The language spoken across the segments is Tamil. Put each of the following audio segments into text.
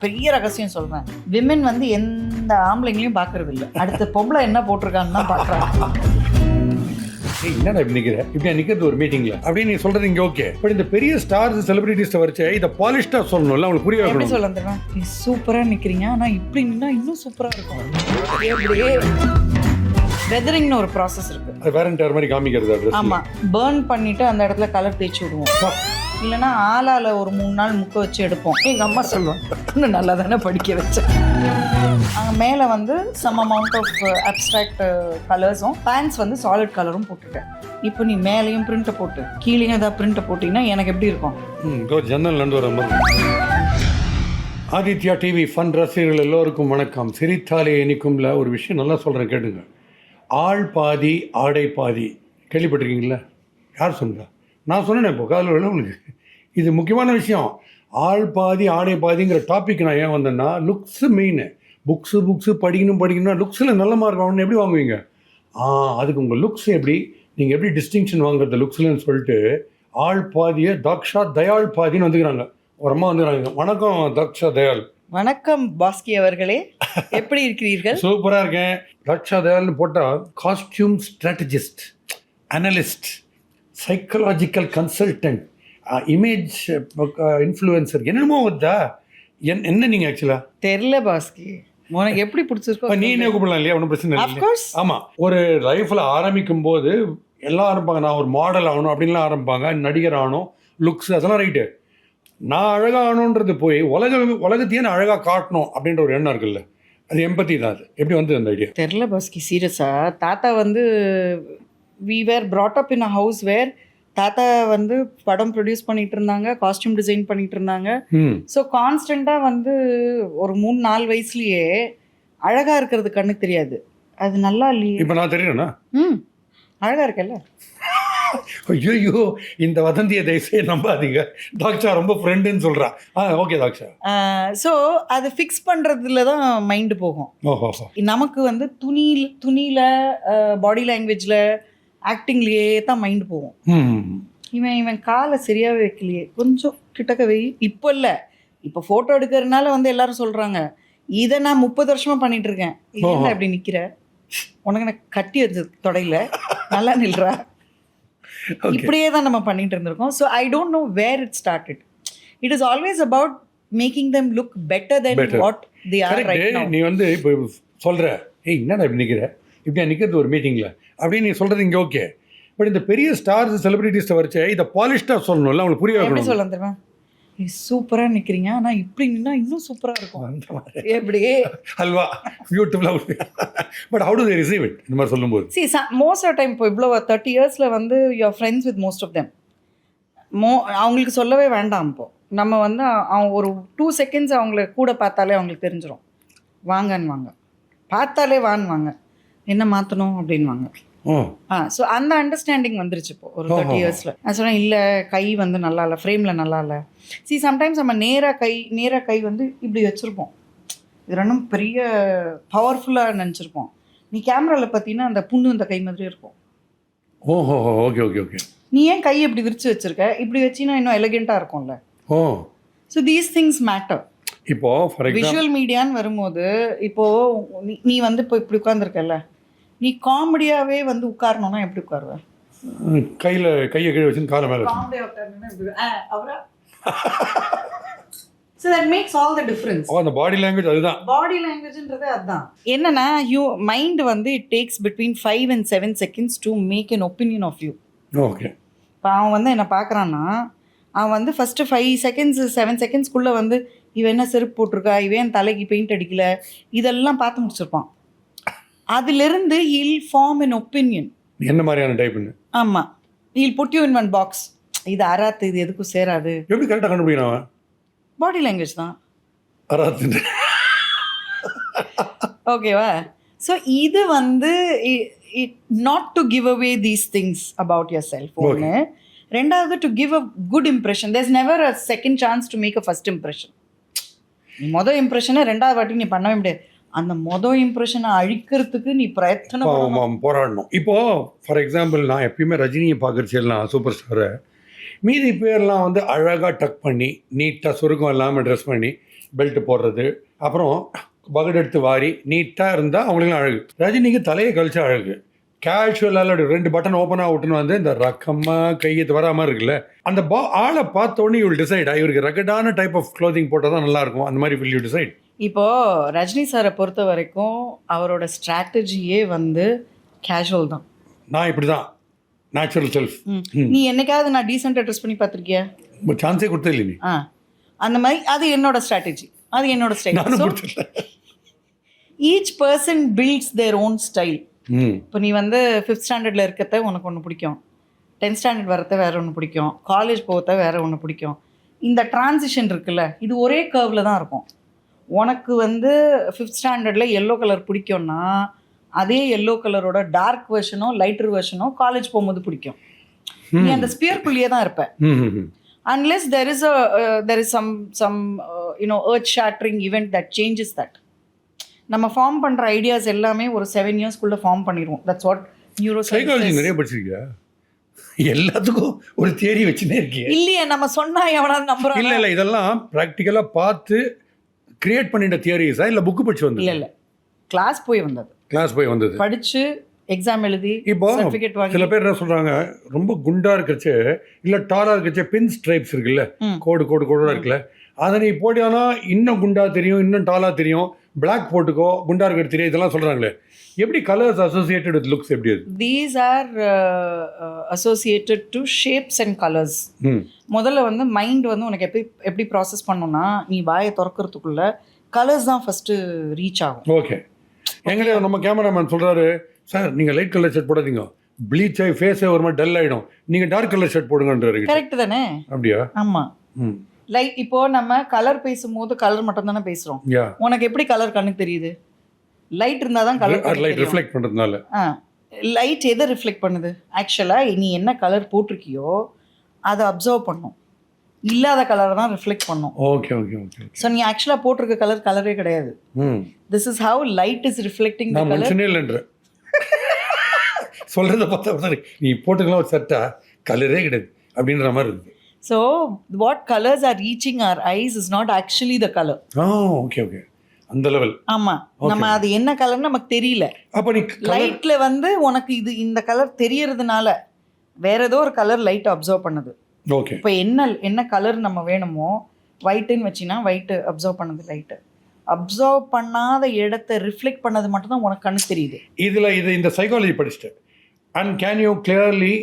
பெரிய ரகசியம் சொல்றேன். விமென் வந்து எந்த ஆம்பளைங்களையும் பாக்குறது இல்ல. அடுத்த பொம்பளை என்ன போட்டிருக்கான்னு தான் பாக்குறாங்க. என்னடா இப்படி நிக்கிற இப்படி நிக்கிறது ஒரு மீட்டிங்ல அப்படின்னு நீ சொல்றது இங்க ஓகே. பட் இந்த பெரிய ஸ்டார்ஸ் செலிபிரிட்டிஸ் வச்சு இதை பாலிஷ்டா சொல்லணும்ல, அவங்களுக்கு புரிய எப்படி வைக்கணும். சொல்ல தெரியுமா? நீ சூப்பரா நிக்கிறீங்க, ஆனா இப்படி நின்னா இன்னும் சூப்பரா இருக்கும். அப்படியே வெதரிங்னு ஒரு ப்ராசஸ் இருக்கு. அது வேரண்டர் மாதிரி காமிக்கிறது அட்ரஸ். ஆமா, பர்ன் பண்ணிட்டு அந்த இடத்துல கலர் தேய்ச்சி விடுவோம். இல்லைன்னா ஆளால ஒரு 3 நாள் முக்க வச்சு எடுப்போம். எங்க அம்மா சொல்லுவாங்க, இன்னும் நல்லா தானே படிக்க வச்சேன். அங்கே மேலே வந்து சம் அமௌண்ட் ஆஃப் அப்ட்ராக்ட் கலர்ஸும் பேண்ட்ஸ் வந்து சாலிட் கலரும் போட்டுட்டேன். இப்போ நீ மேலேயும் பிரிண்ட்டை போட்டு கீழேயும் ஏதாவது பிரிண்ட்டை போட்டிங்கன்னா எனக்கு எப்படி இருக்கும்? ஜன்னல் நண்டு வர மாதிரி. ஆதித்யா டிவி ஃபன் ரசிகர்கள் எல்லோருக்கும் வணக்கம். சிரித்தாலே இனிக்கும்ல ஒரு விஷயம் நல்லா சொல்கிறேன் கேட்டுங்க. ஆள் பாதி ஆடை பாதி கேள்விப்பட்டிருக்கீங்களா? யார் சொன்னா? நான் சொன்னேன் இப்போ காலையில் வேணும் உங்களுக்கு. இது முக்கியமான விஷயம். ஆள் பாதி ஆடை பாதிங்கிற டாபிக் நான் ஏன் வந்தேன்னா, லுக்ஸு மெயின். புக்ஸு படிக்கணும்னா லுக்ஸில் நல்ல மார்க் வாங்கணும். எப்படி வாங்குவீங்க? அதுக்கு உங்கள் லுக்ஸ் எப்படி, நீங்கள் எப்படி டிஸ்டிங்ஷன் வாங்குறது லுக்ஸ்லன்னு சொல்லிட்டு ஆள் பாதியை தக்ஷா தயாள் பாதின்னு வந்துக்கிறாங்க. ஒரு அம்மா வந்துக்கிறாங்க. வணக்கம் தக்ஷா தயாள். வணக்கம் பாஸ்கி அவர்களே, எப்படி இருக்கிறீர்கள்? சூப்பராக இருக்கேன். தக்ஷா தயாள்னு போட்டால் costume strategist, analyst, psychological consultant, image influencer, என்னென்னமோ வருதா? என்ன நீங்கள் ஆக்சுவலாக தெரியல பாஸ்கி, உனக்கு எப்படி பிடிச்சிருக்கோ நீ என்ன கூப்பிடலாம் இல்லையா? ஒன்றும் பிரச்சனை இல்லை. ஆமாம், ஒரு லைஃப்பில் ஆரம்பிக்கும் போது எல்லாம் ஆரம்பிப்பாங்க. நான் ஒரு மாடல் ஆகணும் அப்படின்லாம் ஆரம்பிப்பாங்க. நடிகர் ஆகணும், லுக்ஸ் அதெல்லாம் ரைட்டு. நான் அழகாக ஆகணுன்றது போய் உலகத்தையே நான் அழகாக காட்டணும் அப்படின்ற ஒரு எண்ணம் இருக்குல்ல, அது எம்பத்தி தான். அது எப்படி வந்து அந்த ஐடியா? தெரியல பாஸ்கி, சீரியஸா. தாத்தா வந்து we were brought up in a house where தாத்தா வந்து படம் ப்ரொடியூஸ் பண்ணிட்டு இருந்தாங்க, காஸ்டியூம் டிசைன் பண்ணிட்டு இருந்தாங்க. ஸோ கான்ஸ்டண்ட்டாக வந்து ஒரு 3-4 வயசுலயே அழகா இருக்கிறது கண்ணுக்கு தெரியாது. அது நல்லா இல்லையே. இப்போ நான் தெரியும்னா அழகா இருக்கல்ல. ஐயோ, இந்த வதந்தியை தயவுசெய்து நம்பாதீங்க. தாக்ஷா ரொம்ப ஃப்ரெண்டுன்னு சொல்கிறா. ஓகே தாக்ஷா. ஸோ அதை ஃபிக்ஸ் பண்ணுறதுல தான் மைண்டு போகும். ஓஹோ. நமக்கு வந்து துணியில் பாடி லாங்குவேஜில் ஆக்டிங்லேயே தான் மைண்டு போகும். இவன் காலை சரியாகவே வைக்கலையே, கொஞ்சம் கிட்டக்க வை. இப்போ இல்லை, இப்போ ஃபோட்டோ எடுக்கிறதுனால வந்து எல்லாரும் சொல்கிறாங்க, இதை நான் 30 வருஷமாக பண்ணிட்டு இருக்கேன். என்ன அப்படி நிற்கிற, உனக்கு நான் கட்டி வச்சது தொடையில, நல்லா நில்றா. இப்படியே தான் நம்ம பண்ணிட்டு இருந்திருக்கோம். So I don't know where it started. It is always about making them look better then what they are right now. நீ வந்து இப்போ சொல்கிற, என்னடா இப்படி நிற்கிற இப்படி நிற்கிறது ஒரு மீட்டிங்கில் அப்படின்னு நீ சொல்கிறது இங்கே ஓகே. பட் இந்த பெரிய ஸ்டார்ஸ் செலிபிரிட்டிஸ் வச்சு இதை பாலிஷ்டாக சொல்லணும்ல, அவங்களுக்கு புரிய வைக்கணும். எப்படி சொல்ல தெரியுமா? நீ சூப்பராக நிற்கிறீங்க, ஆனால் இப்படி நின்னா இன்னும் சூப்பராக இருக்கும். அந்த மாதிரி எப்படியே அல்வா பியூட்டிஃபுல்லாக. But how to they receive it இந்த மாதிரி சொல்லும்போது? சி மோஸ்ட் ஆஃப் டைம் இப்போ இவ்வளோ 30 இயர்ஸில் வந்து you're friends with most of them. அவங்களுக்கு சொல்லவே வேண்டாம். இப்போ நம்ம வந்து அவங்க ஒரு 2 செகண்ட்ஸ் அவங்கள கூட பார்த்தாலே அவங்களுக்கு தெரிஞ்சிடும். வாங்கன்னு வாங்க, பார்த்தாலே வாங்க, என்ன மாற்றணும் அப்படின்வாங்க. ஸோ அந்த அண்டர்ஸ்டாண்டிங் வந்துருச்சு இப்போ ஒரு 30 இயர்ஸில். நான் சொன்னேன், இல்லை கை வந்து நல்லா இல்லை, ஃப்ரேமில் நல்லா இல்லை. சம்டைம்ஸ் நம்ம நேராக கை வந்து இப்படி வச்சுருப்போம், இது ரெண்டும் பெரிய பவர்ஃபுல்லாக நினச்சிருப்போம். நீ கேமராவில் பார்த்தீங்கன்னா அந்த புண்ணு இந்த கை மாதிரி இருக்கும். ஓஹோ, ஓகே ஓகே ஓகே. நீ ஏன் கை இப்படி விரிச்சு வச்சிருக்க, இப்படி வச்சின்னா இன்னும் எலிகெண்ட்டாக இருக்கும்ல. So these things matter. இப்போ விஷுவல் மீடியான்னு வரும்போது, இப்போது நீ வந்து இப்போ இப்படி உட்காந்துருக்கல, நீ காமெடியாகவே வந்து உட்காரணும்னா எப்படி உட்காருவ? கையை கீழே வச்சு காலை மேலே அவரா. So that makes all the difference. அந்த பாடி லாங்குவேஜ் அதுதான். பாடி லாங்குவேஜ்ன்றது அதுதான். என்னன்னா மைண்ட் வந்து it takes between 5 and 7 seconds to make an opinion of you. Okay. இப்போ அவன் வந்து என்ன பார்க்குறான்னா, அவன் வந்து ஃபஸ்ட்டு 5 செகண்ட்ஸ் 7 செகண்ட்ஸ்க்குள்ளே வந்து இவன் என்ன செருப்பு போட்டிருக்கா, இவன் தலைக்கு பெயிண்ட் அடிக்கல, இதெல்லாம் பார்த்து முடிச்சிருப்பான். அதிலிருந்து he'll form an opinion. என்ன மாதிரியான டைப்னு? ஆமாம், he'll put you in one box. இது அராத்து, இது எதுக்கும் சேராது. எப்படி கரெக்டாக கண்டுபிடிக்கணும்? பாடி லாங்குவேஜ் தான் அராத்து. ஓகேவா? ஸோ இது வந்து not to give away these things about yourself. ஒன்று. ரெண்டாவது, to give a good impression. There's never a second chance to make a first impression. மொதல் இம்ப்ரெஷனை 2வது வாட்டி நீ பண்ணவே முடியாது. அந்த மொதல் இம்ப்ரெஷனை அழிக்கிறதுக்கு நீ போராடணும். இப்போது ஃபார் எக்ஸாம்பிள், நான் எப்பயுமே ரஜினியை பார்க்குறச்செல்லாம் சூப்பர் ஸ்டாரை மீதி பேர்லாம் வந்து அழகாக டக் பண்ணி நீட்டாக சுருக்கம் இல்லாமல் ட்ரெஸ் பண்ணி பெல்ட் போடுறது, அப்புறம் பகட் எடுத்து வாரி நீட்டாக இருந்தால் அவங்களுக்கும் அழகு. ரஜினிக்கு தலையை கழிச்சா அழகு. கேஷுவலாக 2 பட்டன் ஓப்பன் அவுட்னு வந்து இந்த ரக்கமாக கையெத்து வராமல் இருக்குல்ல, அந்த ஆளை பார்த்தோன்னே யூ வில் டிசைட் இவருக்கு ரக்கடான டைப் ஆஃப் க்ளோதிங் போட்டால் தான் நல்லாயிருக்கும். அந்த மாதிரி வில் யூ டிசைட். இப்போ ரஜினி சாரை பொறுத்த வரைக்கும் அவரோட ஸ்ட்ராட்டஜியே வந்து கேஷுவல் தான். நான் இப்படி தான் நேச்சுரல் செல்ஃப். நீ என்னைக்காவது நான் டீசெண்டாக ட்ரெஸ் பண்ணி பார்த்துருக்கியா? சான்ஸே கொடுத்தே இல்லை நீ. அந்த மாதிரி அது என்னோட ஸ்ட்ராட்டஜி, அது என்னோட style. Each person builds their own style. இப்போ நீ வந்து 5th ஸ்டாண்டர்டில் இருக்கிறத உனக்கு ஒன்று பிடிக்கும், 10th ஸ்டாண்டர்ட் வரத வேற ஒன்று பிடிக்கும், காலேஜ் போகிறத வேற ஒன்று பிடிக்கும். இந்த டிரான்சிஷன் இருக்குல்ல, இது ஒரே கர்வில் தான் இருக்கும். உனக்கு வந்து 5th ஸ்டாண்டர்டில் எல்லோ கலர் பிடிக்கும்னா அதே எல்லோ கலரோட டார்க் வெர்ஷனோ லைட்டர் வெர்ஷனோ காலேஜ் போகும்போது பிடிக்கும். நீ அந்த ஸ்பியர்க்குள்ளேயே தான் இருப்ப. Unless there is some earth shattering event that changes that. நம்ம ஃபார்ம் பண்ற ஐடியாஸ் எல்லாமே ஒரு 7 இயர்ஸ்க்குள்ள ஃபார்ம் பண்ணிடுவோம். தட்ஸ் வாட் சைக்காலஜி நிறைய படிச்சிருக்கியா? எல்லாத்துக்கும் ஒரு தியரி வச்சுனே இருக்கீங்க. இல்லையே, நம்ம சொன்னா எவனாவது நம்புறான்? இல்ல இதெல்லாம் பிராக்டிக்கலா பார்த்து கிரியேட் பண்ணிட்ட தியரிஸா இல்ல புக் படிச்சு வந்தது? இல்ல கிளாஸ் போய் வந்தது படிச்சு எக்ஸாம் எழுதி இப்போ சர்டிஃபிகேட் வாங்கி. சில பேர் என்ன சொல்றாங்க, ரொம்ப குண்டா இருக்கச்சே இல்ல டாலா இருக்கச்சே பின் ஸ்ட்ரைப்ஸ் இருக்குல்ல, கோடா இருக்குல்ல, அதை நீ போட்டியானா இன்னும் குண்டா தெரியும், இன்னும் டாலா தெரியும், பிளாக் போட்டுக்கோ குண்டா இருக்கிறது தெரியும், இதெல்லாம் சொல்றாங்களே. எப்படி கலர்ஸ் அசோசியேட்டட் வித் லுக்ஸ் எப்படி அது? These are associated to shapes and colours. முதல்ல வந்து மைண்ட் வந்து உனக்கு எப்படி ப்ராசஸ் பண்ணணும்னா, நீ வாயை திறக்கிறதுக்குள்ள கலர்ஸ் தான் ஃபர்ஸ்ட் ரீச் ஆகும். ஓகே. எங்களே நம்ம கேமராமேன் சொல்றாரு, சார் நீங்கள் லைட் கலர் ஷர்ட் போடாதீங்க, ப்ளீச் ஆகி ஃபேஸே ஒரு மாதிரி டல் ஆகிடும், நீங்கள் டார்க் கலர் ஷர்ட் போடுங்கன்றாரு. கரெக்ட் தானே? அப்படியா? ஆமாம். லைக் இப்போ நம்ம கலர் பேசும்போது கலர் மட்டும் தானே பேசுகிறோம். உனக்கு எப்படி கலர் கண்ணுக்கு தெரியுது? லைட் இருந்தால் தான் கலர் லைட் ரிஃப்ளெக்ட் பண்ணுறதுனால. லைட் எதை ரிஃப்ளெக்ட் பண்ணுது? ஆக்சுவலாக நீ என்ன கலர் போட்டிருக்கியோ அதை அப்சர்வ் பண்ணும், இல்லாத கலரை தான் ரிஃப்ளெக்ட் பண்ணும். Okay okay okay. ஸோ நீ ஆக்சுவலாக போட்டிருக்க கலரே கிடையாது. This is how light is reflecting the colour. இல்லைன்ற சொல்கிறத பார்த்தா நீ போட்டுக்கலாம் ஒரு சட்டா கலரே கிடையாது அப்படின்ற மாதிரி இருக்குது. So what colours are reaching our eyes is not actually the colour. Okay okay, அந்த லெவல். ஆமாம், நம்ம அது என்ன கலர்னு நமக்கு தெரியல. அப்போ நீ லைட்டில் வந்து உனக்கு இந்த கலர் தெரியறதுனால வேற ஏதோ ஒரு கலர் லைட் அப்சர்வ் பண்ணுது. ஓகே. இப்போ என்ன கலர் நம்ம வேணுமோ, ஒயிட்டுன்னு வச்சின்னா ஒயிட்டு அப்சர்வ் பண்ணது லைட்டு, அப்சர்வ் பண்ணாத இடத்த ரிஃப்ளெக்ட் பண்ணது மட்டும் தான் உனக்கு கண்ணு தெரியுது. இது இந்த சைக்காலஜி படிச்சுட்டு and can you clearly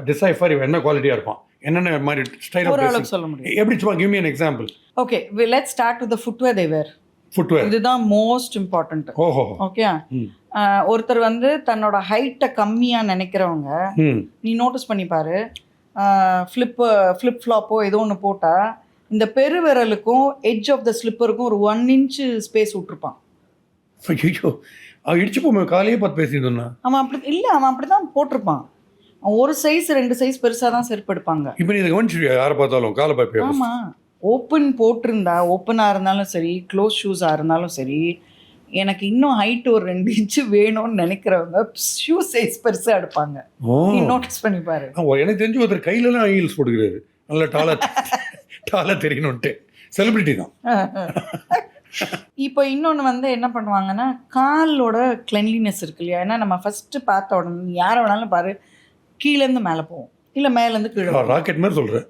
decipher இவன் என்ன குவாலிட்டியாக இருப்பான், என்னென்ன மாதிரி ஸ்டைல் ஆஃப் சொல்ல முடியும்? எப்படி சும்மா give me an example. Okay, let's start with the footwear they wear. Footwear இதுதான் மோஸ்ட் இம்பார்ட்டன்ட். ஓகே. ஒருத்தர் வந்து தன்னோட ஹைட்டை கம்மியாக நினைக்கிறவங்க, நீ நோட்டீஸ் பண்ணி பாரு, ஃப்ளிப் ஃப்ளாப்போ ஏதோ ஒன்று போட்டால் இந்த பெருவிரலுக்கும் எட்ஜ் ஆஃப் த ஸ்லிப்பருக்கும் ஒரு 1 inch ஸ்பேஸ் விட்டுருப்பான். ஐயோ, இடிச்சு போமே காலையே பார்த்து பேசியிருந்தோம்னா. அவன் அப்படி தான் போட்டிருப்பான். ஒரு சைஸ் 2 சைஸ் பெருசாக தான் செருப்பு எடுப்பாங்க. இப்போ நீ இதை கவனிச்சிருக்கியா? யாரை பார்த்தாலும் காலை பார்ப்பேன். ஆமாம், ஓப்பன் போட்டிருந்தா, ஓப்பனாக இருந்தாலும் சரி க்ளோஸ் ஷூஸாக இருந்தாலும் சரி, எனக்கு இன்னும் ஹைட் ஒரு 2 inch வேணும்னு நினைக்கிறவங்க ஷூ சைஸ் பெருசாக எடுப்பாங்க. நீ நோட்டீஸ் பண்ணி பாரு. எனக்கு தெரிஞ்சு ஒருத்தர் கையிலலாம் ஹீல்ஸ் போட்டுக்கிறாரு, நல்லா டாலா தெரியணும்ட்டு. செலிபிரிட்டி தான். இப்போ இன்னொன்று வந்து என்ன பண்ணுவாங்கன்னா, காலோட கிளென்லினஸ் இருக்கு இல்லையா? ஏன்னா நம்ம ஃபஸ்ட்டு பார்த்த உடனே யாரை வேணாலும் பாரு, கீழேருந்து மேலே போவோம், இல்லை மேலேருந்து கீழே. ராக்கெட் மாதிரி சொல்கிறேன்.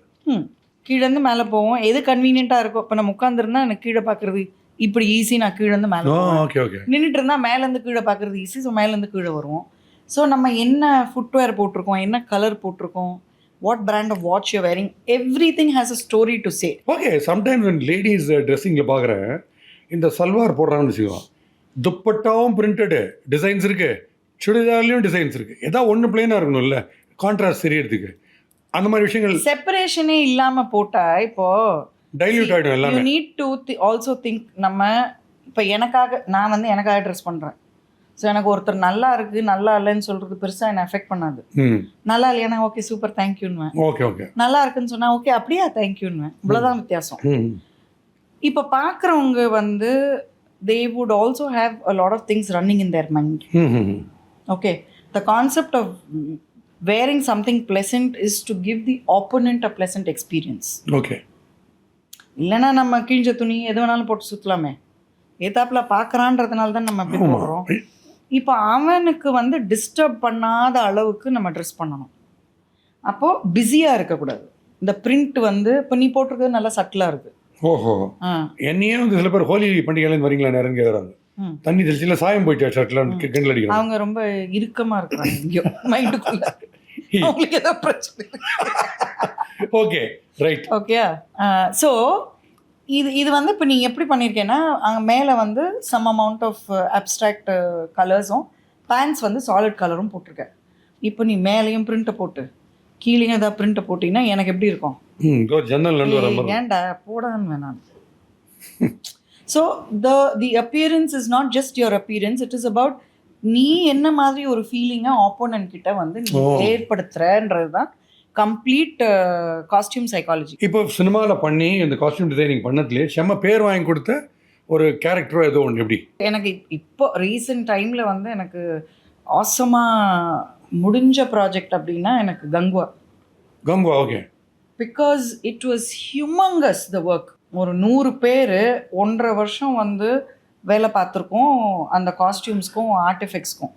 கீழேருந்து மேலே போவோம், எது கன்வீனியண்ட்டாக இருக்கும். இப்போ நம்ம உட்காந்துருந்தா எனக்கு கீழே பார்க்குறது இப்படி ஈஸி, நான் கீழேருந்து மேலே போவேன். நின்றுட்டு இருந்தால் மேலேருந்து கீழே பார்க்குறது ஈஸி, ஸோ மேலேருந்து கீழே வருவோம். ஸோ நம்ம என்ன ஃபுட்வேர் போட்டிருக்கோம், என்ன கலர் போட்டிருக்கோம், what brand of watch you're wearing, everything has a story to say. Okay, sometimes when ladies dressingல பார்க்குறேன், இந்த சல்வார் போடுறாங்கன்னு வச்சுக்கோங்க, துப்பட்டாவும் பிரிண்டடு டிசைன்ஸ் இருக்குது, சுடிதார்லேயும் டிசைன்ஸ் இருக்குது, ஏதாவது ஒன்று பிளெயினாக இருக்கணும்ல கான்ட்ராஸ்ட் தெரியறதுக்கு. அந்த மாதிரி விஷயங்கள் செப்பரேஷனே இல்லாமல் போட்டால் இப்போது டைல்யூட் ஆகிடும் எல்லாமே. You need to also think. நம்ம இப்போ நான் வந்து எனக்காக ட்ரெஸ் பண்ணுறேன். ஸோ எனக்கு ஒருத்தர் நல்லா இருக்குது நல்லா இல்லைன்னு சொல்கிறது பெருசாக என்னை எஃபெக்ட் பண்ணாது. நல்லா இல்லையா ஓகே சூப்பர் தேங்க்யூன்னுவேன். Okay okay. நல்லா இருக்குன்னு சொன்னால் ஓகே அப்படியா தேங்க்யூன்னுவேன். இவ்வளோதான் வித்தியாசம். இப்போ பார்க்குறவங்க வந்து they would also have a lot of things running in their mind. Okay, the concept of wearing something pleasant is to give the opponent a pleasant experience. Okay. இல்லைன்னா நம்ம கிழிஞ்ச துணி எது வேணாலும் போட்டு சுற்றலாமே. ஏத்தாப்புல பார்க்குறான்றதுனால தான் நம்ம அப்படி போடுறோம். இப்போ அவனுக்கு வந்து டிஸ்டர்ப் பண்ணாத அளவுக்கு நம்ம ட்ரெஸ் பண்ணணும். அப்போது பிஸியாக இருக்கக்கூடாது. இந்த பிரிண்ட் வந்து இப்போ நீ போட்டிருக்கிறது நல்லா சட்டிலாக இருக்குது. ஓஹோ. என்னையே வந்து சில பேர் ஹோலி பண்டிகையிலேருந்து வரீங்களா நேரம் கேட்குறாங்க. தண்ணி தெளிச்சில சாயம் போயிட்டு ஷர்ட்ல கிண்டல் அடிக்கிறாங்க. அவங்க ரொம்ப இறுக்கமாக இருக்கிறாங்க இங்கேயோ மைண்டுக்குள்ள. அவங்களுக்கு ஏதோ பிரச்சனை. Okay right. ஓகே. ஸோ இது வந்து இப்போ நீங்கள் எப்படி பண்ணியிருக்கேன்னா அங்கே மேலே வந்து சம் அமௌண்ட் ஆஃப் அப்ட்ராக்ட் கலர்ஸும் பேண்ட்ஸ் வந்து சாலிட் கலரும் போட்டிருக்கேன். இப்போ நீ மேலேயும் பிரிண்ட்டை போட்டு கீழேயும் ஏதாவது பிரிண்ட்டை போட்டிங்கன்னா எனக்கு எப்படி இருக்கும்? ஏன்டா போடான்னு வேணாம். So the appearance is not just your appearance, it is about நீ என்ன மாதிரி ஒரு ஃபீலிங்கை ஆப்போனன்ட் கிட்ட வந்து நீ ஏற்படுத்துறன்றது தான் கம்ப்ளீட் காஸ்டியூம் சைக்காலஜி. இப்போ சினிமாவில் பண்ணி இந்த காஸ்டியூம் டிசைனிங் பண்ணதுலேயே செம்ம பேர் வாங்கி கொடுத்த ஒரு கேரக்டரோ ஏதோ ஒன்று எப்படி? எனக்கு இப்போ ரீசெண்ட் டைமில் வந்து எனக்கு ஆசமாக முடிஞ்ச ப்ராஜெக்ட் அப்படின்னா எனக்கு Kanguva. Okay. Because it was humongous the work. ஒரு 100 பேர் 1.5 வருஷம் வந்து வேலை பார்த்துருக்கோம் அந்த காஸ்டியூம்ஸ்க்கும் ஆர்டிஃபெக்ட்ஸ்க்கும்.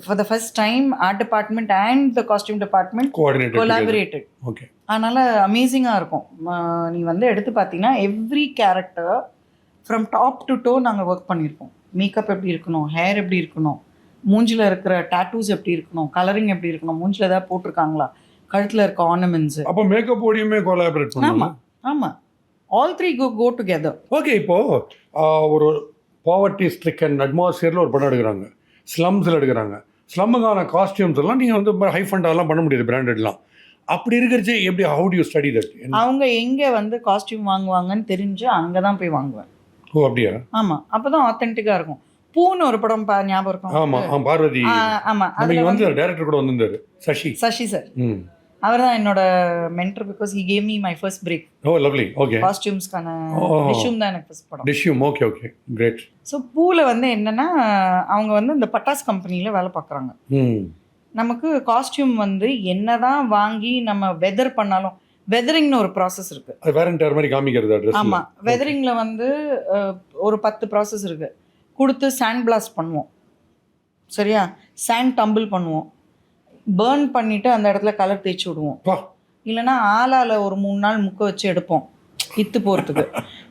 For the first time art department and the costume department collaborated. Okay. அதனால் அமேசிங்காக இருக்கும். நீ வந்து எடுத்து பார்த்தீங்கன்னா every character from top to toe நாங்கள் ஒர்க் பண்ணியிருக்கோம். மேக்கப் எப்படி இருக்கணும், ஹேர் எப்படி இருக்கணும், மூஞ்சில் இருக்கிற டாட்டூஸ் எப்படி இருக்கணும், கலரிங் எப்படி இருக்கணும், மூஞ்சில் ஏதாவது போட்டிருக்காங்களா, கழுத்தில் இருக்க ஆர்னமெண்ட்ஸு. அப்போ மேக்கப் ஓடியுமே கொலாபரேட் பண்ணலாம். ஆமாம், all three go together. Okay. இப்போது ஒரு பாவர்ட்டி ஸ்ட்ரிக்கன் அட்மாஸ்பியரில் ஒரு படம் எடுக்கிறாங்க, ஸ்லம்ஸில் எடுக்கிறாங்க. ஸ்லம்முக்கான காஸ்டியூம்ஸ் எல்லாம் நீங்கள் வந்து ஹை ஃபண்டாலாம் பண்ண முடியாது, பிராண்டட்லாம். அப்படி இருக்கிறச்சு எப்படி, how to you study that? அவங்க எங்கே வந்து காஸ்டியூம் வாங்குவாங்கன்னு தெரிஞ்சு அங்கே தான் போய் வாங்குவேன். ஓ அப்படியா? ஆமாம், அப்போ தான் ஆத்தென்டிக்காக இருக்கும். பூன்னு ஒரு படம் ஞாபகம் இருக்கும். ஆமாம், பார்வதி. ஆமாம், அதில் வந்து டைரக்டர் கூட வந்திருந்தாரு, சசி சார். அவர் தான் என்னோட mentor because he gave me my first break. Oh lovely. Okay. காஸ்டியூம்ஸ்க்கான டிஷ்யூம் தான் எனக்கு ஃபர்ஸ்ட் படம். Dishyum. Okay okay great. So பூவில் வந்து என்னென்னா அவங்க வந்து இந்த பட்டாஸ் கம்பெனியில் வேலை பார்க்குறாங்க. நமக்கு காஸ்டியூம் வந்து என்ன தான் வாங்கி நம்ம வெதர் பண்ணாலும் வெதரிங்னு ஒரு ப்ராசஸ் இருக்குது. அது வேரண்டர் மாதிரி காமிக்கிறது. ஆமாம், வெதரிங்கில் வந்து ஒரு 10 ப்ராசஸ் இருக்குது. கொடுத்து சாண்ட் பிளாஸ்ட் பண்ணுவோம், சரியா, சாண்ட் டம்பிள் பண்ணுவோம், பேர்ன் பண்ணிவிட்டு அந்த இடத்துல கலர் தேய்ச்சி விடுவோம், இல்லைனா ஆளால் ஒரு 3 நாள் முக்க வச்சு எடுப்போம் இத்து போகிறதுக்கு.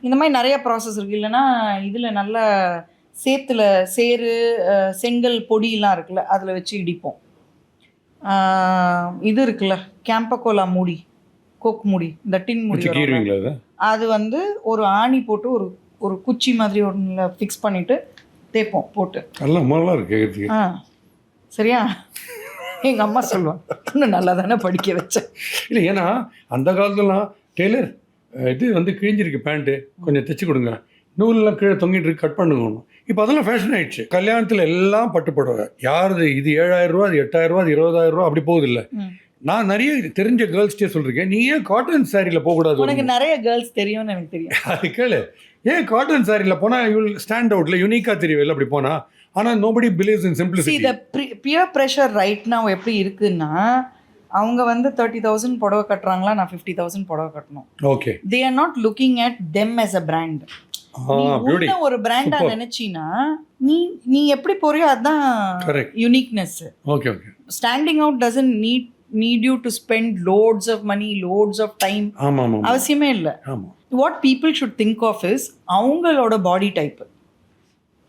இந்த மாதிரி நிறைய ப்ராசஸ் இருக்குது. இல்லைனா இதில் நல்ல சேறு செங்கல் பொடியெலாம் இருக்குல்ல, அதில் வச்சு இடிப்போம். இது இருக்குல்ல கேம்பகோலா மூடி, கோக் மூடி, இந்த டின் மூடி, அது வந்து ஒரு ஆணி போட்டு ஒரு குச்சி மாதிரி ஒன்றில் ஃபிக்ஸ் பண்ணிவிட்டு தேய்ப்போம் போட்டு. நல்லா இருக்கு. சரியா? எங்கள் அம்மா சொல்லுவாங்க, இன்னும் நல்லா தானே படிக்க வச்சேன். இல்லை, ஏன்னா அந்த காலத்துலாம் டெய்லர் இது வந்து கிழிஞ்சிருக்கு பேண்ட்டு, கொஞ்சம் தைச்சி கொடுங்க, நூலெலாம் கீழே தொங்கிட்டு இருக்கு, கட் பண்ணுங்க. இப்போ அதெல்லாம் ஃபேஷன் ஆகிடுச்சு. கல்யாணத்தில் எல்லாம் பட்டு புடவை. யாருது இது 7,000 ரூபா, அது 8,000 ரூபா, அது 20,000 ரூபா, அப்படி போகுது. இல்லை, நான் நிறைய தெரிஞ்ச கேர்ள்ஸ்டே சொல்லிருக்கேன், நீ ஏன் காட்டன் சாரியில் போகக்கூடாது? உனக்கு நிறைய கேர்ள்ஸ் தெரியும்னு எனக்கு தெரியும். அது கேளு, ஏன் காட்டன் சாரியில் போனால் யூ ஸ்டாண்ட் அவுட்ல யூனிக்காக தெரியவில்லை அப்படி போனால். ஆனால் nobody believes in simplicity. The peer pressure right now எப்படி இருக்குன்னா, அவங்க வந்து 30,000 புடவை கட்டுறாங்களா, நான் 50,000 புடவை கட்டணும். Okay. They are not looking at them as a brand. ஒரு பிராண்டா நினைச்சினா நீ எப்படி போறியோ அதுதான் uniqueness. Okay okay. Standing out doesn't need you to spend lots of money, lots of time. அவசியமே இல்லை. What people should think of is அவங்களோட பாடி டைப்.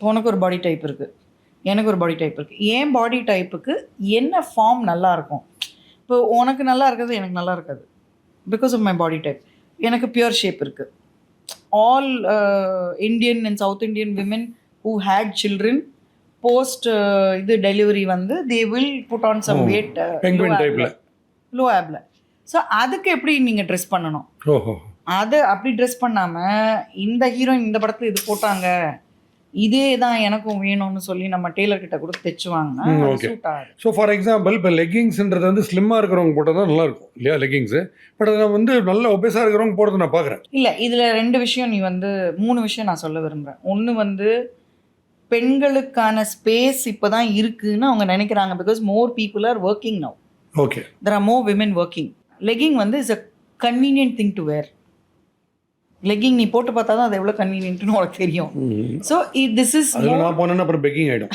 உனக்கு ஒரு பாடி டைப் இருக்குது, எனக்கு ஒரு பாடி டைப் இருக்குது. என் பாடி டைப்புக்கு என்ன ஃபார்ம் நல்லா இருக்கும். இப்போ உனக்கு நல்லா இருக்கிறது எனக்கு நல்லா இருக்காது because of my body type. எனக்கு பியூர் ஷேப் இருக்குது. All Indian and South Indian women who had children post the delivery வந்து they will put on some weight, penguin type low abla. So அதுக்கு எப்படி நீங்கள் ட்ரெஸ் பண்ணணும், அது அப்படி ட்ரெஸ் பண்ணாமல் இந்த ஹீரோயின் இந்த படத்தில் இது போட்டாங்க, இதே தான் எனக்கும் வேணும்னு சொல்லி நம்ம டெய்லர் கிட்ட கூட தைச்சுவாங்க. ஸோ ஃபார் எக்ஸாம்பிள் இப்போ லெக்கிங்ஸ்ன்றது வந்து ஸ்லிம்மாக இருக்கிறவங்க போட்டால் தான் நல்லாயிருக்கும் இல்லையா லெக்கிங்ஸு. பட் அதை வந்து நல்ல ஒபேஸாக இருக்கிறவங்க போடுறது நான் பார்க்குறேன். இல்லை, இதில் 2 விஷயம், நீ வந்து 3 விஷயம் நான் சொல்ல விரும்புகிறேன். ஒன்று வந்து பெண்களுக்கான ஸ்பேஸ் இப்போ தான் இருக்குதுன்னு அவங்க நினைக்கிறாங்க because more people are working now. Okay. There are more women working. Legging வந்து is a convenient thing to wear. Legging நீ போட்டு பார்த்தா தான் அது எவ்வளோ கன்வீனியன்ட்னு உனக்கு தெரியும். ஸோ திஸ் இஸ் அதில் நான் போனேன்னா அப்புறம் பெக்கிங் ஆகிடும்.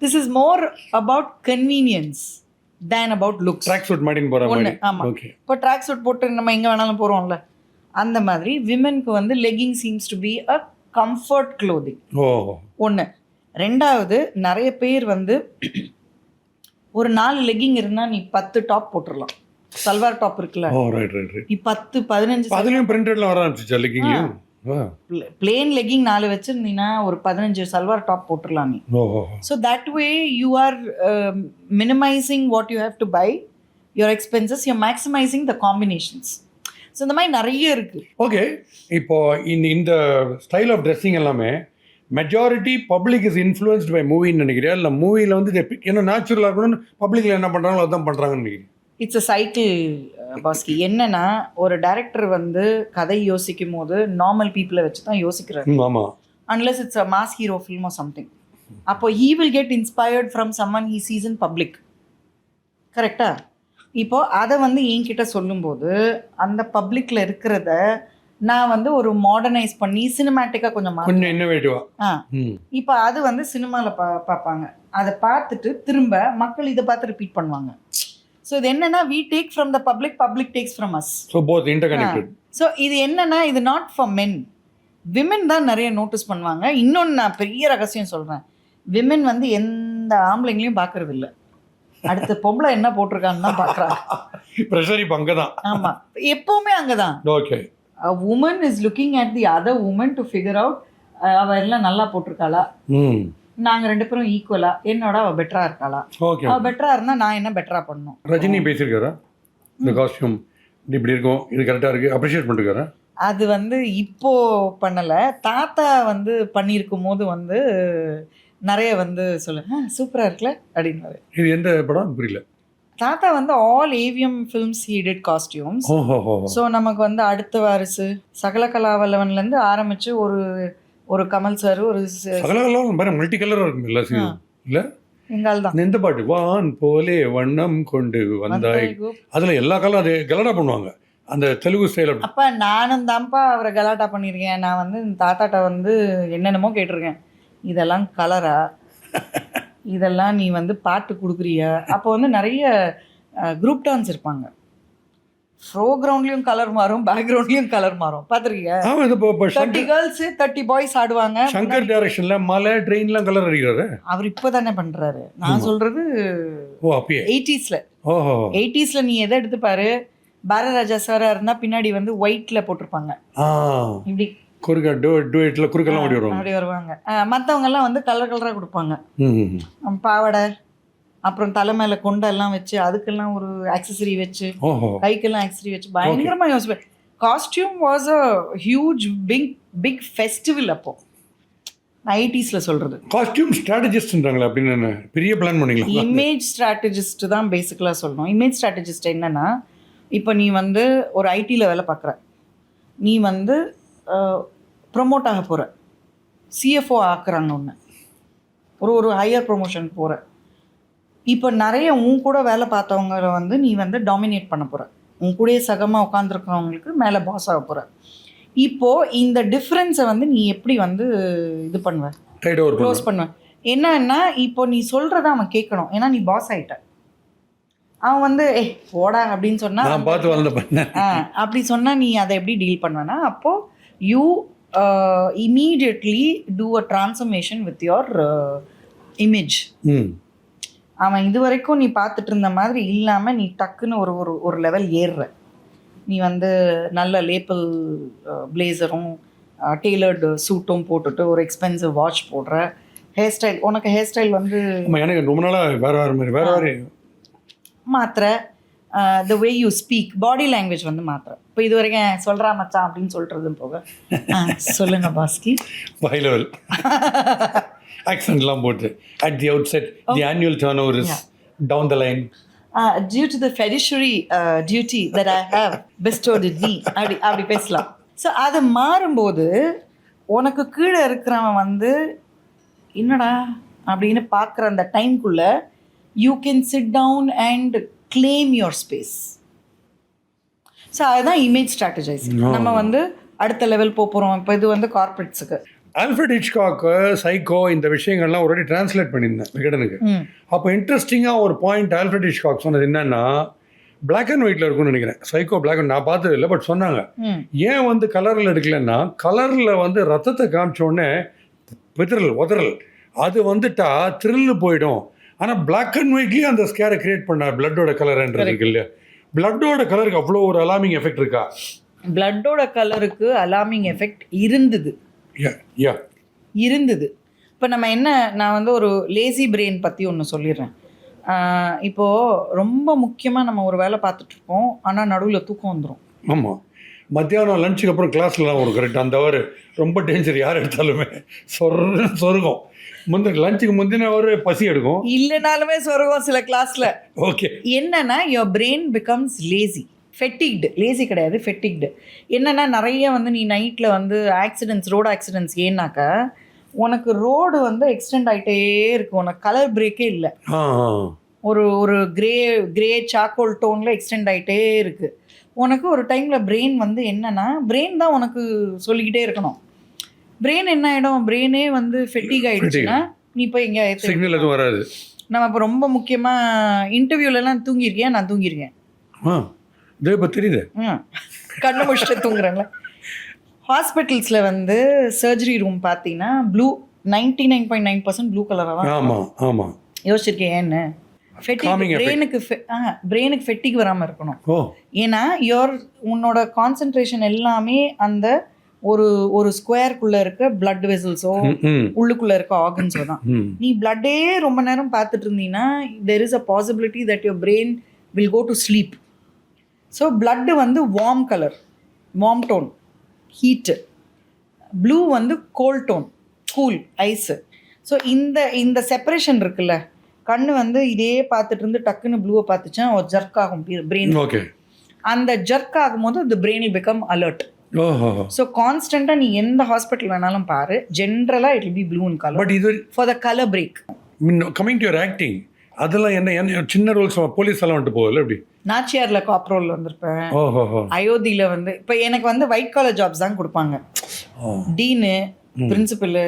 This is more about convenience than about looks. Track suit மாட்டின்னு போகிற ஒன்று மாதிரி. ஆமாம். ஓகே. இப்போ ட்ராக் சூட் போட்டு நம்ம எங்கே வேணாலும் போகிறோம்ல, அந்த மாதிரி விமென்க்கு வந்து legging seems to be a comfort clothing. Oh. ஒன்று. ரெண்டாவது, நிறைய பேர் வந்து ஒரு 4 லெக்கிங் இருந்தால் நீ 10 டாப் போட்டுடலாம். சல்வார் டாப் இருக்குல்ல, ஓ ரைட் ரைட் ரைட். நீ 10-15 அதுலேயும் பிரிண்டட்லாம் வர ஆரம்பிச்சிச்சா லெக்கிங்லையும்? பிளேன் லெக்கிங் 4 வச்சிருந்தீங்கன்னா ஒரு 15 சல்வார் டாப் போட்டுடலாம் நீ. ஓஹோ. So that way you are minimising what you have to buy your expenses, you maximising the combinations. So இந்த மாதிரி நிறைய இருக்குது. ஓகே. இப்போ இந்த ஸ்டைல் ஆஃப் ட்ரெஸ்ஸிங் எல்லாமே majority public is influenced by மூவின்னு நினைக்கிறேன். இல்லை மூவியில் வந்து ஏன்னா நேச்சுரலாக இருக்கணும்னு பப்ளிக்கில் என்ன பண்ணுறாங்களோ அதான் பண்ணுறாங்கன்னு நினைக்கிறேன். It's a cycle Bhaski. என்னன்னா, ஒரு டைரக்டர் வந்து கதை யோசிக்கும் போது நார்மல் பீப்புளை வச்சு தான் யோசிக்கிறார். ஆமாம். Unless it's a mass hero film or something. அப்போ he will get inspired from someone he sees in public. கரெக்டா? இப்போ அதை வந்து என்கிட்ட சொல்லும்போது அந்த பப்ளிக்கில் இருக்கிறத நான் வந்து ஒரு மாடர்னைஸ் பண்ணி சினிமேட்டிக்காக கொஞ்சம் இன்னோவேட்டிவாக. இப்போ அது வந்து சினிமாவில் பார்ப்பாங்க. அதை பார்த்துட்டு திரும்ப மக்கள் இதை பார்த்து ரிப்பீட் பண்ணுவாங்க. ஸோ இது என்னன்னா, we take from the public, public takes from us. So both interconnected. So இது என்னன்னா, இது நாட் ஃபார் மென். விமென் தான் நிறைய நோட்டீஸ் பண்ணுவாங்க. இன்னொன்று நான் பெரிய ரகசியம் சொல்கிறேன், விமென் வந்து எந்த ஆம்பளைங்களையும் பார்க்கறது இல்லை. அடுத்த பொம்பளை என்ன போட்டிருக்கான்னு தான் பார்க்குறாங்க. ப்ரெஷர் இப்போ அங்கே தான். ஆமாம், எப்போவுமே அங்கே தான். Okay. A woman is looking at the other woman to figure out அவள் எல்லாம் நல்லா போட்டிருக்காளா, நாங்கள் 2 பேரும் ஈக்குவலா, என்னோட அவள் பெட்டராக இருக்காளா, அவள் பெட்டராக இருந்தால் நான் என்ன பெட்டராக பண்ணணும். ரஜினி பேசியிருக்காரா இந்த காஸ்டியூம் இப்படி இருக்கும், இது கரெக்டாக இருக்குது, அப்ரிஷியேட் பண்ணிருக்காரா? அது வந்து இப்போ பண்ணலை. தாத்தா வந்து பண்ணியிருக்கும் போது வந்து நிறைய வந்து சூப்பராக இருக்குல்ல அப்படின்னாரு. இது எந்த படம் புரியல? தாத்தா வந்து all AVM films he did costumes. So நமக்கு வந்து அடுத்த வாரிசு, சகல கலாவல்லவன்லேருந்து ஆரம்பித்து ஒரு கமல் சார், ஒரு மல்டி கலராக இருக்கும் எல்லா சீனும் இல்லை? எங்கால் தான் எந்த பாட்டு வான் போலே வண்ணம் கொண்டு வந்தாய், அதில் எல்லா கலரும் அது கலடா பண்ணுவாங்க அந்த தெலுங்கு ஸ்டைல். அப்போ நானும் தான்ப்பா அவரை கலாட்டா பண்ணியிருக்கேன். நான் வந்து தாத்தாட்ட வந்து என்னென்னமோ கேட்டிருக்கேன், இதெல்லாம் கலரா, இதெல்லாம் நீ வந்து பாட்டு கொடுக்குறிய. அப்போ வந்து நிறைய குரூப் டான்ஸ் இருப்பாங்க. ப்ரோக்ரவுண்ட்லேயும் கலர் மாறும், பேக்ரவுண்ட்லேயும் கலர் மாறும். பார்த்துருக்கீங்க? 30 கேர்ள்ஸ் 30 பாய்ஸ் ஆடுவாங்க. சங்கர் டைரக்ஷன்ல மலை ட்ரெயின்லாம் கலர் அடிக்கிறாரு அவர். இப்போ தானே பண்ணுறாரு. நான் சொல்கிறது 80ஸ்ல. 80ஸ்ல நீ எதை எடுத்து பாரு, பாரதராஜா சாராக இருந்தால் பின்னாடி வந்து ஒயிட்டில் போட்டிருப்பாங்க, இப்படி குறுக்கெல்லாம் அப்படி வருவாங்க. மற்றவங்கெல்லாம் வந்து கலர் கலராக கொடுப்பாங்க, பாவாடை, அப்புறம் தலை மேலே கொண்டெல்லாம் வச்சு அதுக்கெல்லாம் ஒரு ஆக்சசரி வச்சு, கைக்கெல்லாம் ஆக்சசரி வச்சு பயங்கரமாக யோசிப்பேன். Costume was a huge big festival. அப்போ நான் 80ஸ்ல சொல்கிறது. காஸ்டியூம் ஸ்ட்ராட்டஜிஸ்ட்ன்றாங்களா அப்படின்னு பெரிய பிளான் பண்ணிக்கலாம். இமேஜ் ஸ்ட்ராட்டஜிஸ்ட் தான் பேசிக்கலாக சொல்லணும். இமேஜ் ஸ்ட்ராட்டஜிஸ்ட் என்னன்னா, இப்போ நீ வந்து ஒரு ஐடியில் வேலை பார்க்குற, நீ வந்து ப்ரொமோட் ஆக போகிற, சிஎஃப்ஓ ஆக்குறாங்க ஒன்று, ஒரு ஹையர் ப்ரொமோஷன் போகிற. இப்போ நிறைய உன் கூட வேலை பார்த்தவங்கள வந்து நீ வந்து டாமினேட் பண்ண போகிற, உன் கூடயே சகமாக உட்காந்துருக்கிறவங்களுக்கு மேலே பாஸ் ஆக போகிற. இப்போது இந்த டிஃப்ரென்ஸை வந்து நீ எப்படி வந்து இது பண்ணுவேன், க்ளோஸ் பண்ணுவேன். என்னன்னா, இப்போ நீ சொல்கிறத அவன் கேட்கணும், ஏன்னா நீ பாஸ் ஆகிட்ட. அவன் வந்து ஓடா அப்படின்னு சொன்னால் அப்படி சொன்னால் நீ அதை எப்படி டீல் பண்ணுவேன்னா, அப்போது you immediately do a transformation with your image. அவன் இது வரைக்கும் நீ பார்த்துட்டு இருந்த மாதிரி இல்லாமல் நீ டக்குன்னு ஒரு லெவல் ஏறுற. நீ வந்து நல்ல லேப்பிள் பிளேசரும் டெய்லர்டு சூட்டும் போட்டுட்டு ஒரு எக்ஸ்பென்சிவ் வாட்ச் போடுற, ஹேர் ஸ்டைல், உனக்கு ஹேர் ஸ்டைல் வந்து எனக்கு ரொம்ப நாளாக வேறு மாத்திர, the way you speak, body language வந்து மாத்திர. இப்போ இது வரைக்கும் சொல்கிறா மச்சான் அப்படின்னு சொல்கிறதும் போக சொல்லுங்க பாஸ்கி, ஹை லெவல் ஆக்சென்ட்லாம் போட்டு at the outset the annual turnover is down the line due to the fiduciary duty that I have bestowed in me அப்படி பேசலாம். ஸோ அது மாறும்போது உனக்கு கீழே இருக்கிறவன் வந்து என்னடா அப்படின்னு பார்க்குற அந்த டைம்குள்ளே you can sit down and claim your space. So அதுதான் இமேஜ் ஸ்ட்ராட்டஜைசிங். நம்ம வந்து அடுத்த லெவல் போகிறோம். இப்போ இது வந்து கார்பரேட்ஸுக்கு. ஆல்ஃபிரட் ஹிச்காக்கு சைக்கோ இந்த விஷயங்கள்லாம் ஆல்ரெடி டிரான்ஸ்லேட் பண்ணியிருந்தேன் விகடனுக்கு. அப்போ இன்ட்ரெஸ்டிங்காக ஒரு பாயிண்ட் ஆல்ஃபிரட் ஹிச்காக் சொன்னது என்னன்னா, பிளாக் அண்ட் ஒயிட்டில் இருக்கும்னு நினைக்கிறேன். சைக்கோ பிளாக் அண்ட் நான் பார்த்தது இல்லை, பட் சொன்னாங்க ஏன் வந்து கலரில் எடுக்கலன்னா, கலரில் வந்து ரத்தத்தை காமிச்ச உடனே உதறல் அது வந்துட்டா த்ரில்லு போயிடும். ஆனால் பிளாக் அண்ட் ஒயிட்லேயும் அந்த ஸ்கேரை கிரியேட் பண்ணார். பிளட்டோட கலர்ன்றது இருக்கு இல்லையா, பிளட்டோட கலருக்கு அவ்வளோ ஒரு அலாமிங் எஃபெக்ட் இருக்கா? பிளட்டோட கலருக்கு அலாமிங் எஃபெக்ட் இருந்தது. இப்போ நம்ம என்ன, நான் வந்து ஒரு லேசி பிரெயின் பற்றி ஒன்று சொல்லிடுறேன். இப்போது ரொம்ப முக்கியமாக நம்ம ஒரு வேலை பார்த்துட்ருப்போம், ஆனால் நடுவில் தூக்கம் வந்துடும். ஆமாம், மத்தியானம் லஞ்சுக்கு அப்புறம் கிளாஸ்லாம் ஒரு கரெக்ட் அந்த அவர் ரொம்ப டேஞ்சர். யார் எடுத்தாலுமே சொருகும். லஞ்சுக்கு முந்தின ஒரு பசி எடுக்கும், இல்லைனாலுமே சொருகும் சில கிளாஸில். ஓகே, என்னன்னா your brain becomes lazy, fatigued. Lazy கிடையாது, ஃபெட்டிக்டு. என்னென்னா நிறைய வந்து நீ நைட்டில் வந்து ஆக்சிடென்ட்ஸ், ரோடு ஆக்சிடென்ட்ஸ் ஏன்னாக்கா உனக்கு ரோடு வந்து எக்ஸ்டெண்ட் ஆகிட்டே இருக்குது, உனக்கு கலர் பிரேக்கே இல்லை. ஒரு கிரே சாக்கோல் டோனில் எக்ஸ்டெண்ட் ஆகிட்டே இருக்குது. உனக்கு ஒரு டைமில் பிரெயின் வந்து என்னென்னா, பிரெயின் தான் உனக்கு சொல்லிக்கிட்டே இருக்கணும். பிரெயின் என்ன ஆகிடும், பிரெயினே வந்து ஃபெட்டிக் ஆகிடுச்சுன்னா நீ இப்போ எங்கே சிக்னல் எதுவும் வராது. நம்ம இப்போ ரொம்ப முக்கியமாக இன்டர்வியூலலாம் தூங்கியிருக்கியா? நான் தூங்கியிருக்கேன். இப்போ தெரியுது, கண்ணை முடிச்சுட்டு தூங்குறேன்ல. ஹாஸ்பிட்டல்ஸில் வந்து சர்ஜரி ரூம் பார்த்தீங்கன்னா 99.9% ப்ளூ கலராக தான். ஆமாம் ஆமாம், யோசிச்சிருக்கேன் ஏன்னு. பிரெயினுக்கு ஃபெட்டிக் வராமல் இருக்கணும். ஏன்னா உன்னோட கான்சென்ட்ரேஷன் எல்லாமே அந்த ஒரு ஸ்கொயருக்குள்ளே இருக்க பிளட் வெசல்ஸோ உள்ளுக்குள்ளே இருக்க ஆர்கன்ஸோ தான். நீ பிளட்டே ரொம்ப நேரம் பார்த்துட்டு இருந்தீங்கன்னா there is a possibility that your brain will go to sleep. So blood வந்து warm colour, warm tone, heat. Blue வந்து cold tone, cool, ice. So இந்த செப்பரேஷன் இருக்குல்ல, கண்ணு வந்து இதே பார்த்துட்டு இருந்து டக்குன்னு ப்ளூவை பார்த்துச்சா ஒரு ஜர்க் ஆகும் பிரெயின். ஓகே, அந்த ஜர்க் ஆகும்போது the brain will become alert. So கான்ஸ்டண்ட்டாக நீ எந்த ஹாஸ்பிட்டல் வேணாலும் பாரு, ஜென்ரலாக it will be blue in colour. But இது for the colour break. Coming to your acting, அதெல்லாம் என்ன சின்ன ரோல்ஸ் போலீஸ் எல்லாம் வந்துட்டு போகல. எப்படி நாச்சியாரில் காப் ரோல் வந்திருப்பேன், அயோத்தியில் வந்து. இப்போ எனக்கு வந்து ஒயிட் காலர் ஜாப்ஸ் தான் கொடுப்பாங்க. Dean, principal,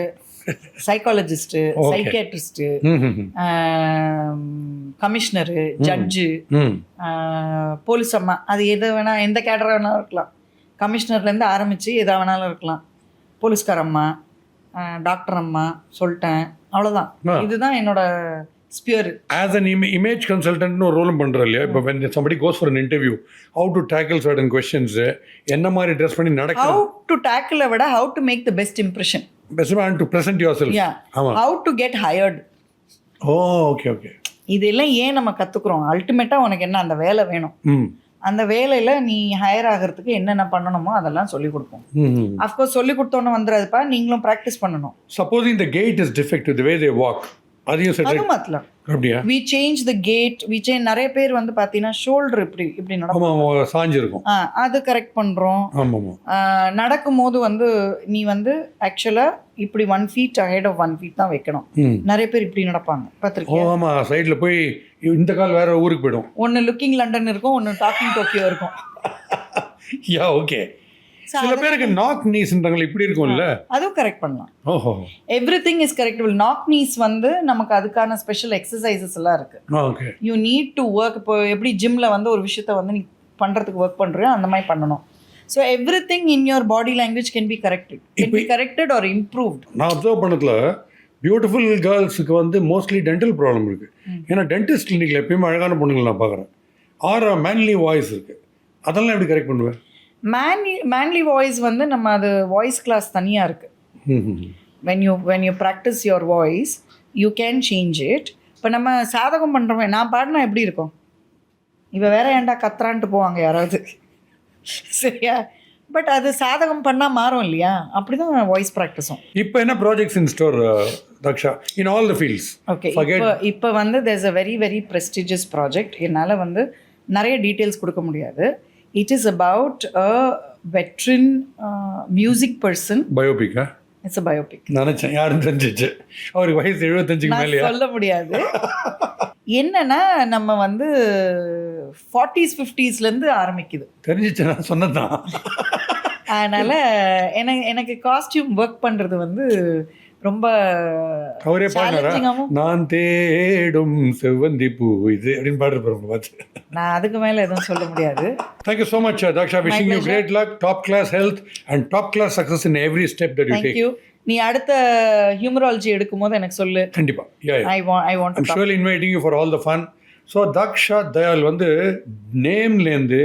psychologist, psychiatrist, commissioner, judge, police அம்மா, அது எது வேணால் எந்த கேடராக வேணாலும் இருக்கலாம். கமிஷனர்லேருந்து ஆரம்பித்து எதாக வேணாலும் இருக்கலாம். போலீஸ்கார அம்மா, டாக்டர் அம்மா, சொல்லிட்டேன், அவ்வளோதான். இதுதான் என்னோட ஸ்பியர். ஆஸ் அன் இமேஜ் கன்சல்டன்ட்னு ஒரு ரோலும் பண்ணுறோம் இல்லையா? இப்போ when somebody goes for an interview, how to tackle certain questions, என்ன மாதிரி ட்ரெஸ் பண்ணி நடக்கும், how to tackle விட how to make the best impression, best and to present yourself. How to get hired. Okay okay, இதெல்லாம் ஏன் நம்ம கற்றுக்குறோம்? அல்டிமேட்டாக உனக்கு என்ன அந்த வேலை வேணும், அந்த வேலையில் நீ ஹையர் ஆகிறதுக்கு என்னென்ன பண்ணணுமோ அதெல்லாம் சொல்லிக் கொடுப்போம். அஃப்கோர்ஸ் சொல்லிக் கொடுத்தோன்னு வந்துடுறதுப்பா, நீங்களும் ப்ராக்டிஸ் பண்ணணும். Supposing the gait is defective, the way they walk, அதுவும் மாத்தலாம். அப்படியா? we change the gait, we change. நிறைய பேர் வந்து பார்த்தீங்கன்னா ஷோல்டர் இப்படி நடக்கும், சாஞ்சிருக்கும், அது கரெக்ட் பண்ணுறோம். நடக்கும்போது வந்து நீ வந்து ஆக்சுவலாக இப்படி 1 feet ahead of 1 feet தான் வைக்கணும். நிறைய பேர் இப்படி நடப்பாங்க, பார்த்துருக்கேன். ஆமாம், சைடில் போய் இந்த கால் வேற ஊருக்கு போயிடும். ஒன்று லுக்கிங் லண்டன் இருக்கும், ஒன்று டாக்கிங் டோக்கியோ இருக்கும். யா, ஓகே. சில பேருக்கு நாக் நீஸ்ன்றாங்க, இப்படி இருக்கும்ல, அதுவும் கரெக்ட் பண்ணலாம். ஓஹோ, everything is correctable. Knock knees வந்து நமக்கு அதுக்கான ஸ்பெஷல் எக்ஸசைசஸ் எல்லாம் இருக்கு. Okay, you need to work. இப்போ எப்படி ஜிம்ல வந்து ஒரு விஷயத்த வந்து நீ பண்றதுக்கு ஒர்க் பண்றியோ அந்த மாதிரி பண்ணணும். So everything in your body language can be corrected or improved. நான் அப்சர்வ் பண்ணதுல பியூட்டிஃபுல் கேர்ள்ஸுக்கு வந்து மோஸ்ட்லி டென்டல் ப்ராப்ளம் இருக்கு. ஏன்னா டென்டிஸ்ட் கிளினிக்ல எப்பயுமே அழகான பொண்ணுங்களை நான் பார்க்குறேன். மேன்லி வாய்ஸ் இருக்கு, அதெல்லாம் எப்படி கரெக்ட் பண்ணுவேன்? மேன்லி வாய்ஸ் வந்து நம்ம அது வாய்ஸ் கிளாஸ் தனியாக இருக்குது. when you practice your voice you can change it. இப்போ நம்ம சாதகம் பண்ணுறவன் நான் பாடினா எப்படி இருக்கும், இவ வேற ஏன்டா கத்துறான்ட்டு போவாங்க யாராவது, சரியா? பட் அது சாதகம் பண்ணால் மாறும் இல்லையா? அப்படி தான் வாய்ஸ் ப்ராக்டிஸும். இப்போ என்ன projects in store Daksha in all the fields? Okay, இப்போ வந்து there's a very very prestigious project. என்னால் வந்து நிறைய டீட்டெயில்ஸ் கொடுக்க முடியாது. It is about a veteran music person. Biopic, huh? It's a biopic. நினைச்சேன் யாரும் தெரிஞ்சிச்சு, அவருக்கு வயசு 75க்கு மேலேயா? சொல்ல முடியாது. என்னன்னா நம்ம வந்து 40s 50ஸ்லேருந்து ஆரம்பிக்குது. தெரிஞ்சிச்சு, நான் சொன்னதான். அதனால் எனக்கு காஸ்டியூம் ஒர்க் பண்ணுறது வந்து ரொம்ப அவரே பாடுறாரா, சேலஞ்சிங்காகவும். நான் தேடும் செவ்வந்தி பூ இது அப்படின்னு பாடுறப்ப பார்த்து. நான் அதுக்கு மேலே எதுவும் சொல்ல முடியாது. Thank you so much Daksha. Wishing you great luck, top class health and top class success in every step that you take. Thank you. நீ அடுத்த ஹியூமராலஜி எடுக்கும்போது எனக்கு சொல்லு. கண்டிப்பாக. I want I'm surely inviting you for all the fun. So Daksha Dayal வந்து நேம்லேருந்து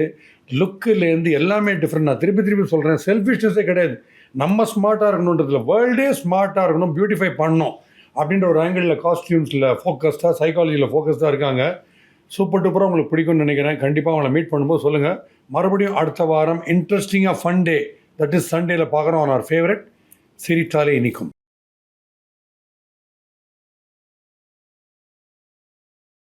லுக்குலேருந்து எல்லாமே டிஃப்ரெண்ட். நான் திருப்பி சொல்கிறேன், செல்ஃபிஷ்னஸே கிடையாது. நம்ம ஸ்மார்ட்டாக இருக்கணுன்றதுல வேர்ல்டே ஸ்மார்ட்டாக இருக்கணும், பியூட்டிஃபை பண்ணணும் அப்படின்ற ஒரு ஆங்கிளில் காஸ்டியூம்ஸில் ஃபோக்கஸ்டாக, சைக்காலஜியில் ஃபோக்கஸ்டாக இருக்காங்க. சூப்பர் டூப்பராக உங்களுக்கு பிடிக்கும்னு நினைக்கிறேன். கண்டிப்பாக அவங்கள மீட் பண்ணும்போது சொல்லுங்கள். மறுபடியும் அடுத்த வாரம் இன்ட்ரெஸ்டிங்காக ஃபன் டே, தட் இஸ் சண்டேல பார்க்குறோம். ஆன் அவர் ஃபேவரட் சிரித்தாலே இனிக்கும்.